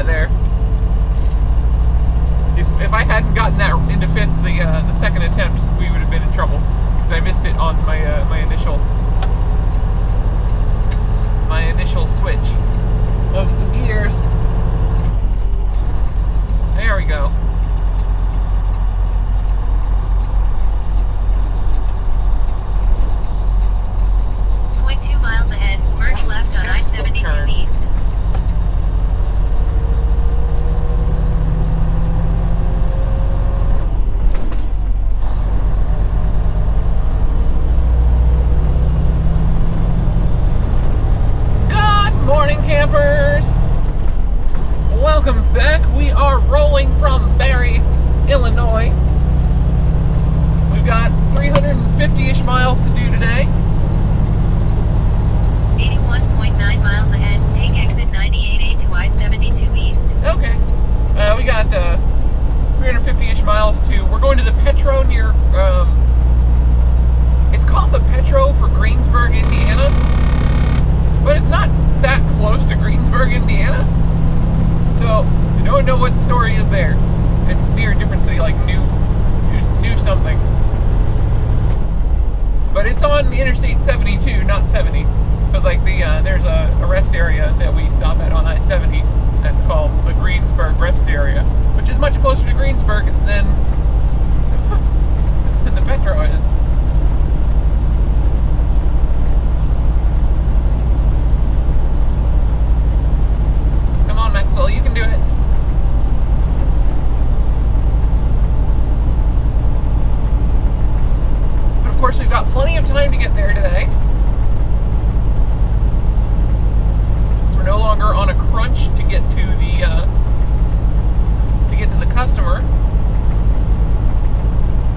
got there. If I hadn't gotten that into 5th the second attempt, we would have been in trouble because I missed it on my initial switch of the gears. There we go. .2 miles ahead, merge left on I-72 East. Good morning, campers! Welcome back. We are rolling from Barry, Illinois. We've got 350-ish miles to do today. 81.9 miles ahead, take exit 98A to I-72 East. Okay. We got 350-ish miles to... We're going to the Petro near... it's called the Petro for Greensburg, Indiana. But it's not that close to Greensburg, Indiana. So, I don't know what the story is there. It's near a different city, like New something. But it's on Interstate 72, not 70. Because like there's a rest area that we stop at on I-70 that's called the Greensburg Rest Area, which is much closer to Greensburg than the Petro is. Come on, Maxwell, you can do it. But of course, we've got plenty of time to get there today. No longer on a crunch to get to the customer.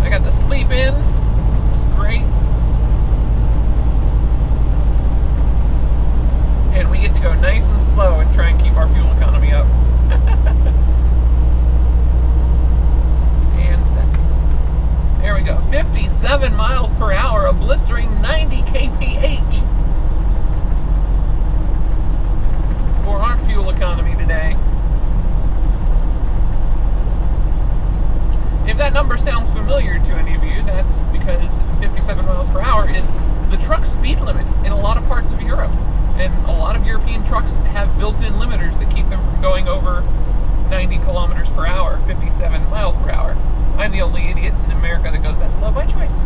I got to sleep in. It was great. And we get to go nice and slow and try and keep our fuel economy up. And set. There we go. 57 miles per hour, a blistering 90 kph. For our fuel economy today. If that number sounds familiar to any of you, that's because 57 miles per hour is the truck speed limit in a lot of parts of Europe. And a lot of European trucks have built-in limiters that keep them from going over 90 kilometers per hour, 57 miles per hour. I'm the only idiot in America that goes that slow by choice.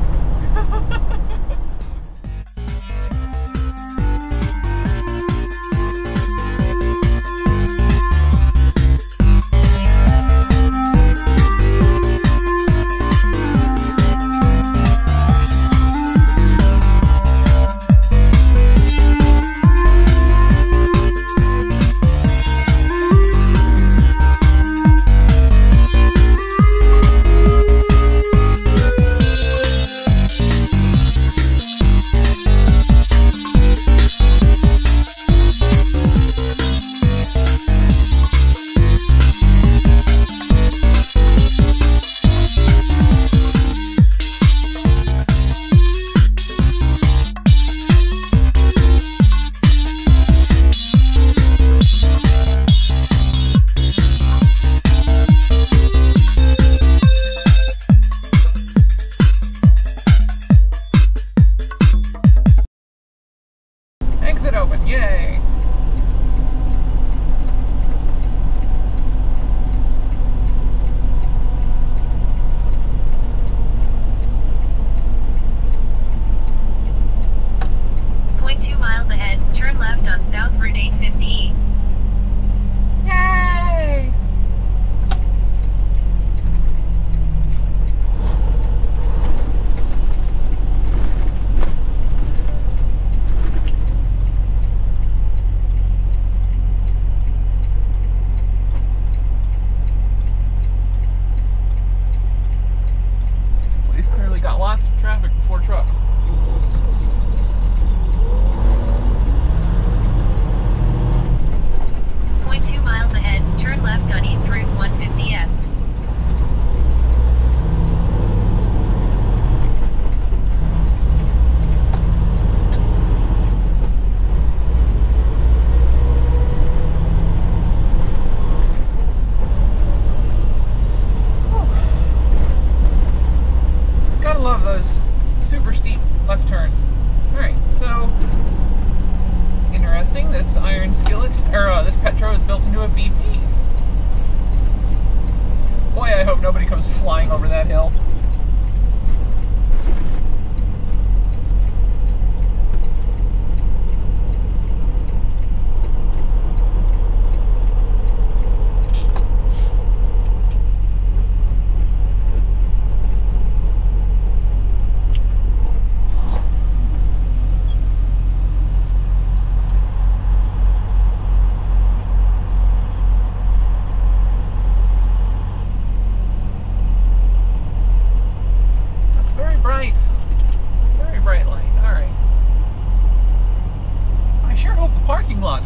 nobody comes flying over that hill.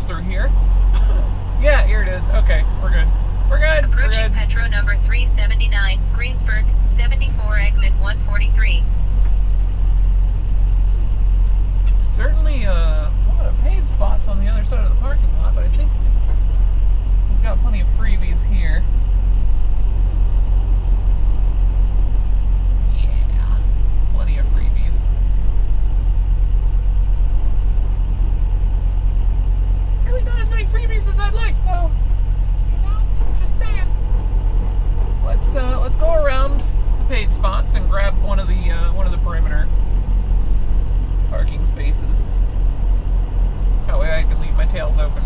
Through here. Yeah, here it is. Okay, we're good. We're good. Approaching Petro number 379, Greensburg, 74 exit 143. Certainly a lot of paid spots on the other side of the parking lot, but I think we've got plenty of freebies here. Yeah, plenty of freebies. Not as many freebies as I'd like, though. You know, just saying. Let's go around the paid spots and grab one of the perimeter parking spaces. That way I can leave my tails open.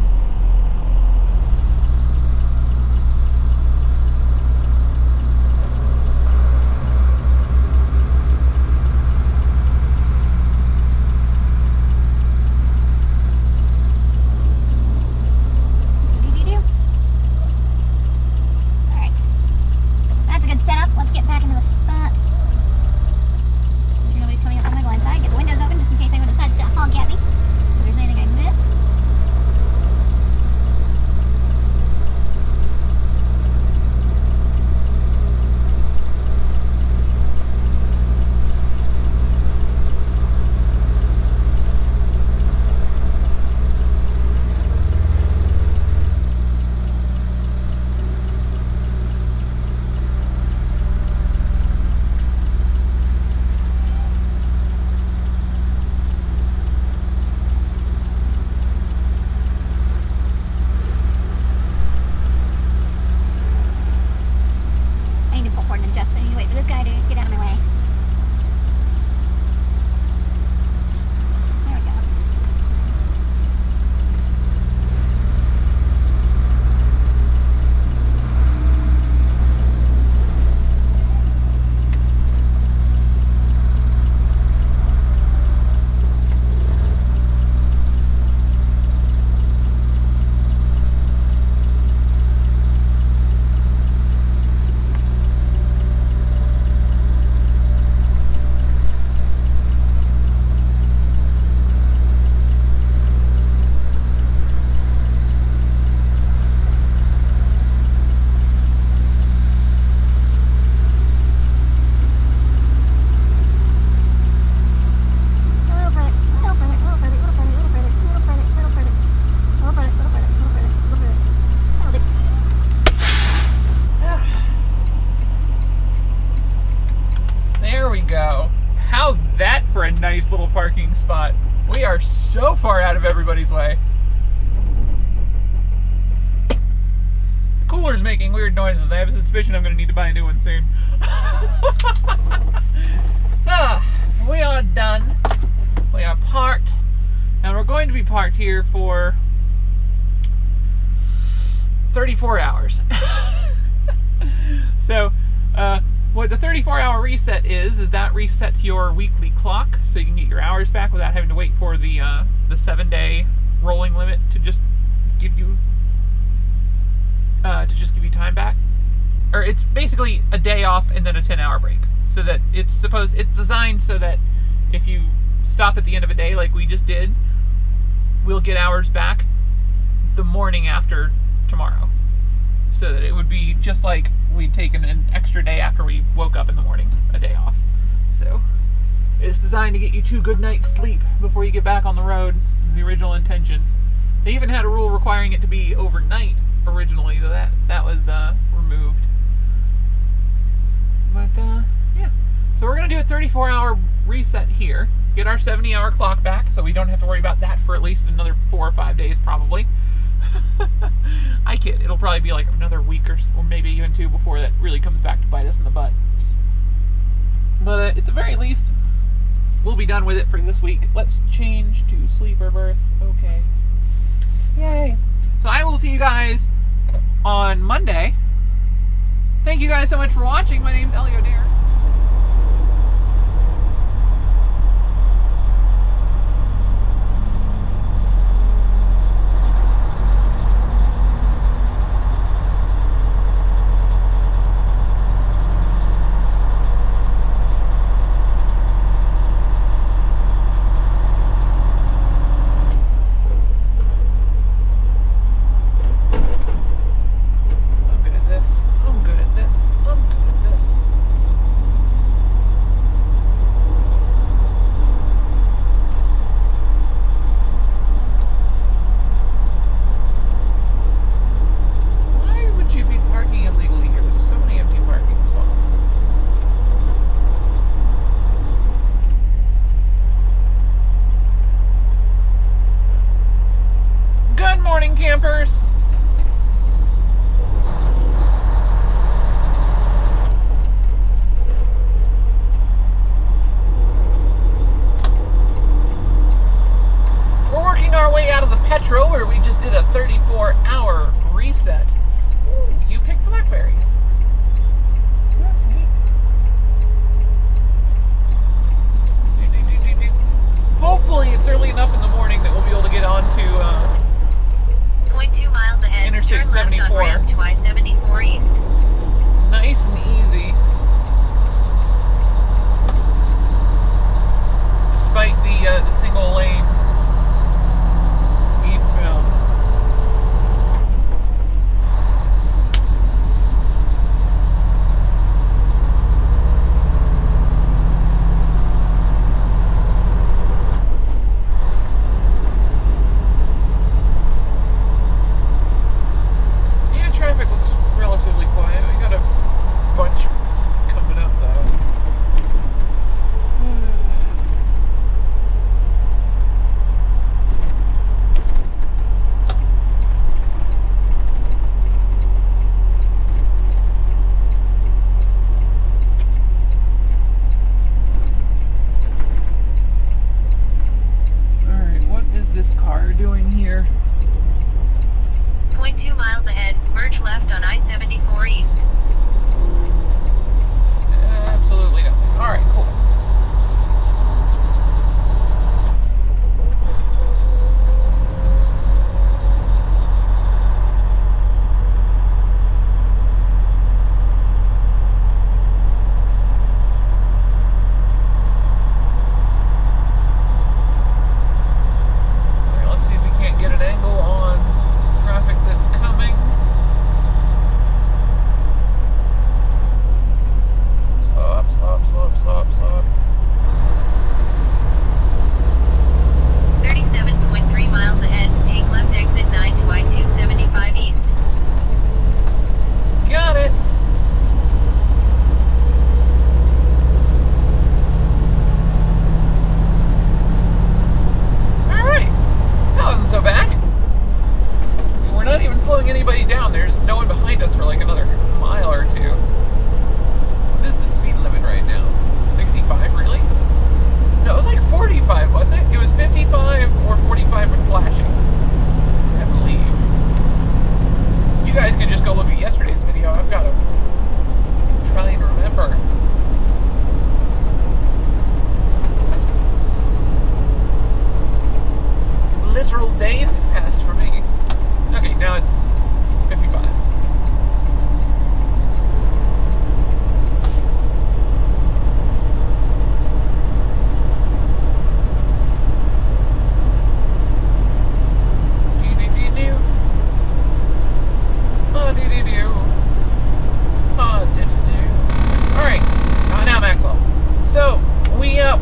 Nice little parking spot. We are so far out of everybody's way. The cooler's making weird noises. I have a suspicion I'm going to need to buy a new one soon. We are done. We are parked. And we're going to be parked here for 34 hours. So, what the 34-hour reset is that resets your weekly clock, so you can get your hours back without having to wait for the 7-day rolling limit to just give you time back. Or it's basically a day off and then a 10-hour break, so that it's designed so that if you stop at the end of a day like we just did, we'll get hours back the morning after tomorrow. So that it would be just like we'd taken an extra day after we woke up in the morning, a day off. So it's designed to get you 2 good nights sleep before you get back on the road, is the original intention. They even had a rule requiring it to be overnight originally, though that was removed. But yeah, so we're gonna do a 34-hour reset here, get our 70-hour clock back, so we don't have to worry about that for at least another 4 or 5 days probably. I kid. It'll probably be like another week or maybe even 2 before that really comes back to bite us in the butt. But at the very least, we'll be done with it for this week. Let's change to sleeper berth. Okay. Yay. So I will see you guys on Monday. Thank you guys so much for watching. My name's MacLeod. Campers. We're working our way out of the Petro, where we just did a 34-hour reset. Ooh, you picked blackberries. That's neat. Hopefully it's early enough in the morning that we'll be able to get on to 0.2 miles ahead, Interstate turn left 74. on ramp to I-74 East. Nice and easy. Despite the single lane eastbound. Traffic looks relatively quiet. We got a bunch coming up though. Alright, what is this car doing here? 0.2 miles ahead, merge left on I-74 East. Absolutely nothing. Alright, cool. Alright, let's see if we can't get an angle on traffic that's coming. Slow up. 37.3 miles ahead, take left exit 9 to I-275 East. Got it. Alright. That wasn't so bad. We're not even slowing anybody down. There's no one behind us for like another mile or two. What is the speed limit right now? 65, really? No, it was like 45, wasn't it? It was 55 or 45 when flashing, I believe. You guys can just go look at yesterday's video. I've got to try and remember. Literal days have passed for me. Okay, now it's 55.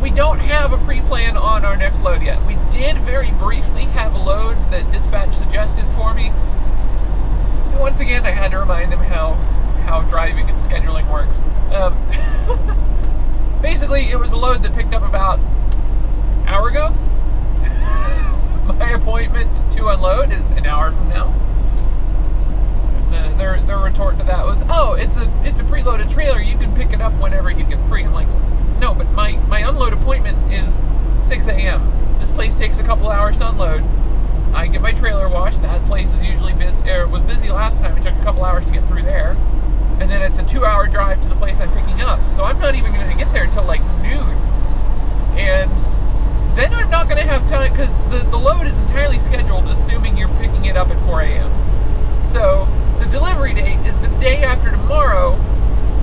We don't have a pre-plan on our next load yet. We did very briefly have a load that dispatch suggested for me. And once again, I had to remind them how driving and scheduling works. Basically, it was a load that picked up about an hour ago. My appointment to unload is an hour from now. Their retort to that was, oh, it's a preloaded trailer. You can pick it up whenever you get free. I'm like, no, but my unload appointment is 6 a.m. This place takes a couple hours to unload. I get my trailer washed. That place is usually busy. Was busy last time. It took a couple hours to get through there, and then it's a 2-hour drive to the place I'm picking up. So I'm not even going to get there until like noon, and then I'm not going to have time because the load is entirely scheduled, assuming you're picking it up at 4 a.m. So the delivery date is the day after tomorrow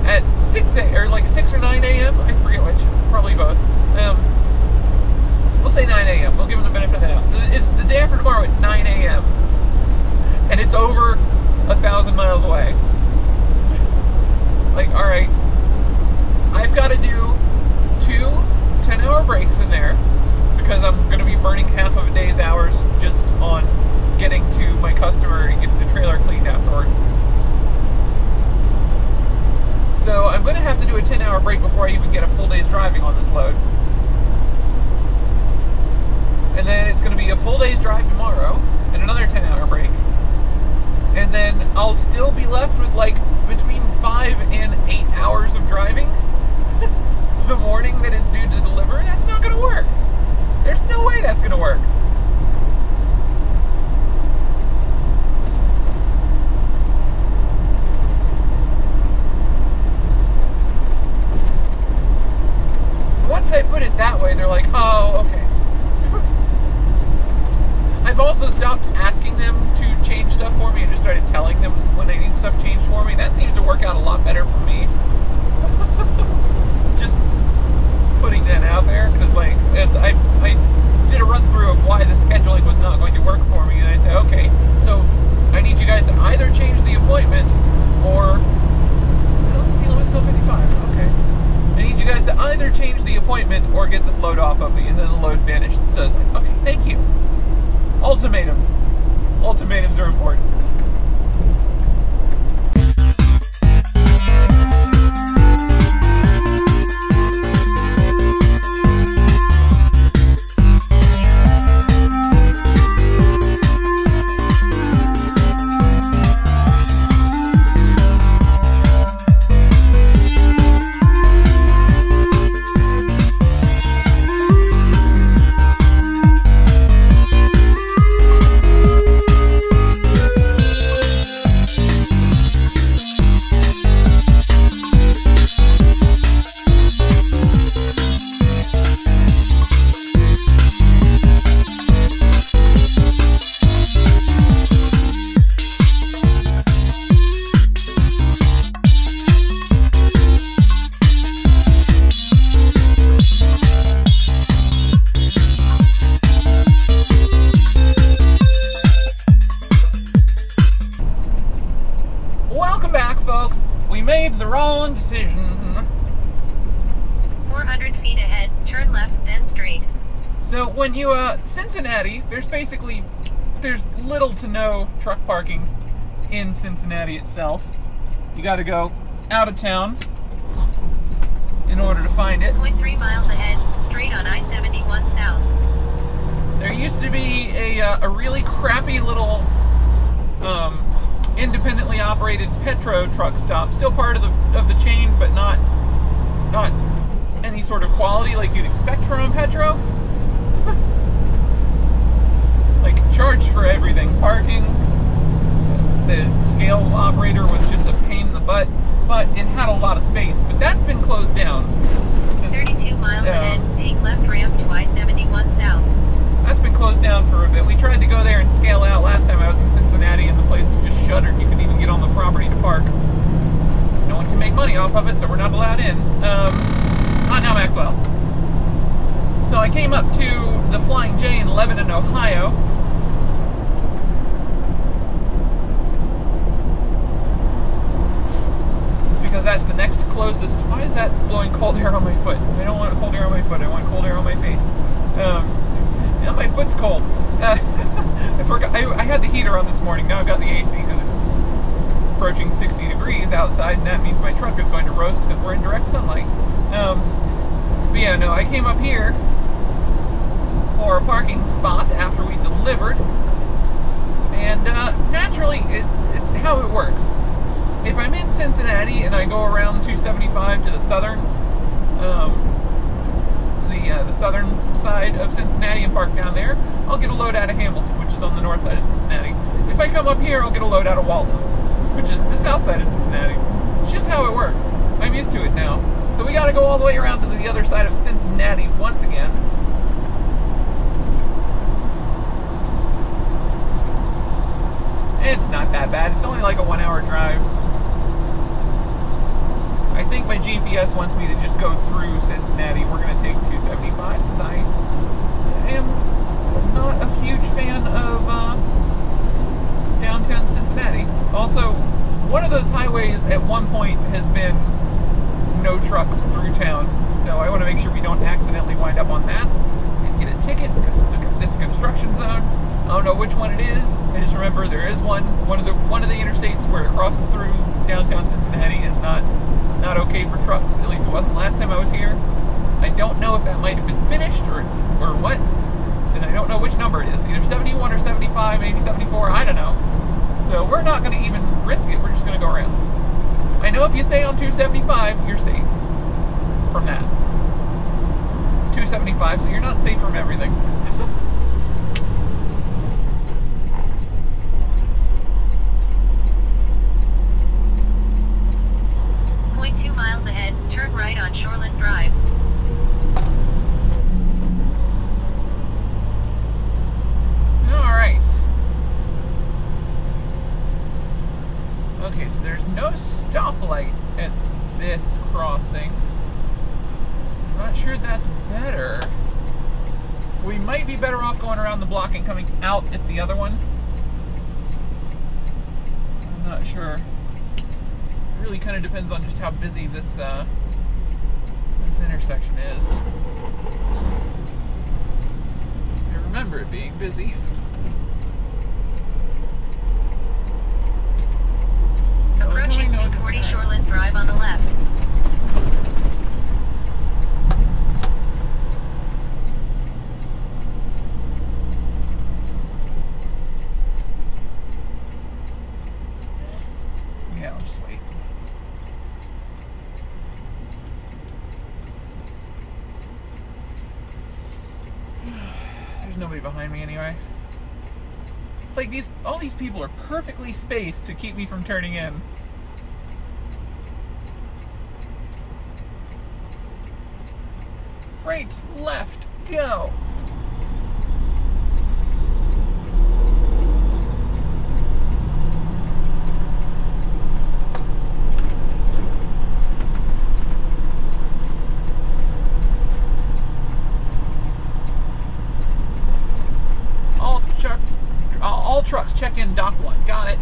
at 6 or 9 a.m. I forget which. Probably both. We'll say 9 a.m. We'll give them the benefit of the doubt. It's the day after tomorrow at 9 a.m. And it's over 1,000 miles away. It's like, all right, I've got to do 2 10-hour breaks in there because I'm going to be burning half of a day's hours just on getting to my customer and getting the trailer cleaned afterwards. So I'm going to have to do a 10-hour break before I even get a full day's driving on this load. And then it's going to be a full day's drive tomorrow and another 10-hour break. And then I'll still be left with like between 5 and 8 hours of driving the morning that it's due to deliver. That's not going to work. There's no way that's going to work. Once I put it that way, they're like, oh, okay. I've also stopped asking them to change stuff for me and just started telling them when they need stuff changed for me. That seems to work out a lot better for me. Just putting that out there, because like I did a run through of why the scheduling was not going to work for me, and I said, okay, so I need you guys to either change the appointment or speed limit's still 55. Okay. I need you guys to either change the appointment or get this load off of me, and then the load vanished. So it's like, okay, thank you. Ultimatums. Ultimatums are important. The wrong decision. 400 feet ahead, turn left, then straight. So when you, Cincinnati, there's little to no truck parking in Cincinnati itself. You gotta go out of town in order to find it. 0.3 miles ahead, straight on I-71 South. There used to be a really crappy little, independently operated Petro truck stop, still part of the chain, but not any sort of quality like you'd expect from a Petro. Like charged for everything, parking. The scale operator was just a pain in the butt, but it had a lot of space. But that's been closed down. Since, 32 miles ahead, take left ramp to I-71 South. That's been closed down for a bit. We tried to go there and scale out last time I was in Cincinnati, and the place was just shuttered. You couldn't even get on the property to park. No one can make money off of it, so we're not allowed in. Not now, Maxwell. So I came up to the Flying J in Lebanon, Ohio. Because that's the next closest. Why is that blowing cold air on my foot? I don't want cold air on my foot. I want cold air on my face. Now my foot's cold. I forgot. I had the heater on this morning. Now I've got the AC because it's approaching 60 degrees outside, and that means my truck is going to roast because we're in direct sunlight. But yeah, no, I came up here for a parking spot after we delivered. And naturally, it's how it works. If I'm in Cincinnati and I go around 275 to the southern, the southern side of Cincinnati and park down there, I'll get a load out of Hamilton, which is on the north side of Cincinnati. If I come up here, I'll get a load out of Walton, which is the south side of Cincinnati. It's just how it works. I'm used to it now. So we got to go all the way around to the other side of Cincinnati once again. It's not that bad. It's only like a 1 hour drive. I think my GPS wants me to just go through Cincinnati. We're going to take 275 because I am not a huge fan of downtown Cincinnati. Also, one of those highways at one point has been no trucks through town, so I want to make sure we don't accidentally wind up on that and get a ticket because it's a construction zone. I don't know which one it is. I just remember there is one of the interstates where it crosses through downtown Cincinnati is not okay for trucks. At least it wasn't last time I was here. I don't know if that might have been finished or what, and I don't know which number it is. Either 71 or 75, maybe 74. I don't know. So we're not going to even risk it. We're just going to go around. I know if you stay on 275, you're safe from that. It's 275, so you're not safe from everything. 2 miles ahead, turn right on Shoreland Drive. Alright. Okay, so there's no stoplight at this crossing. I'm not sure that's better. We might be better off going around the block and coming out at the other one. I'm not sure. It really kind of depends on just how busy this intersection is. I remember it being busy. Approaching 240 Shoreland Drive on the left. Yeah, I'll just wait. There's nobody behind me anyway. It's like all these people are perfectly spaced to keep me from turning in. Right, left, go. All trucks check in dock 1. Got it.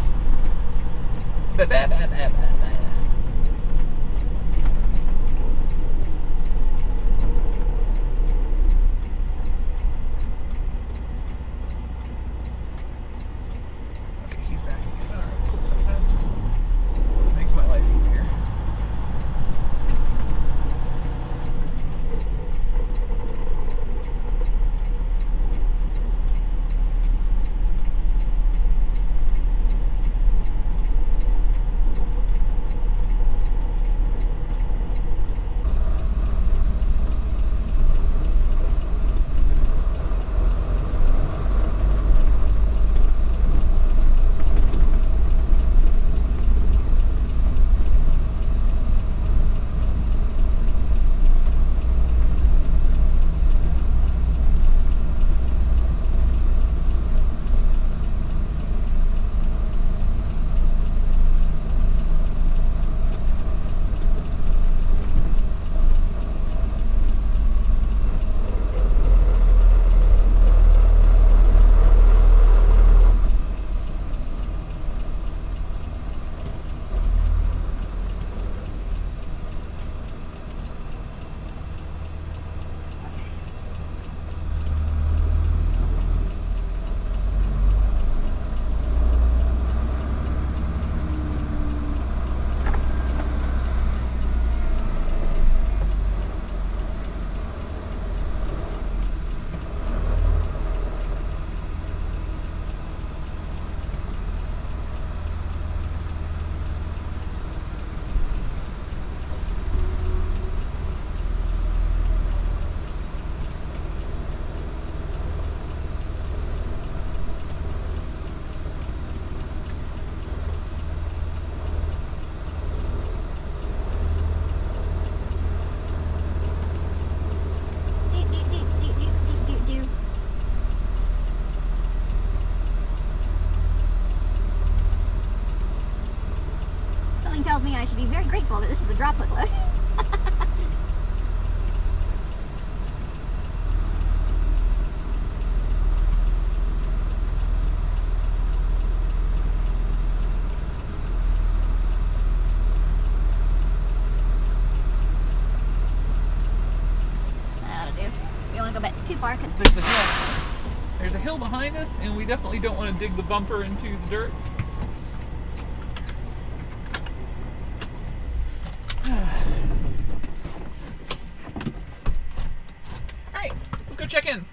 thankful that this is a drop hook load. That'll do. We don't want to go back too far because There's a hill. There's a hill behind us, and we definitely don't want to dig the bumper into the dirt. Alright, let's go check in.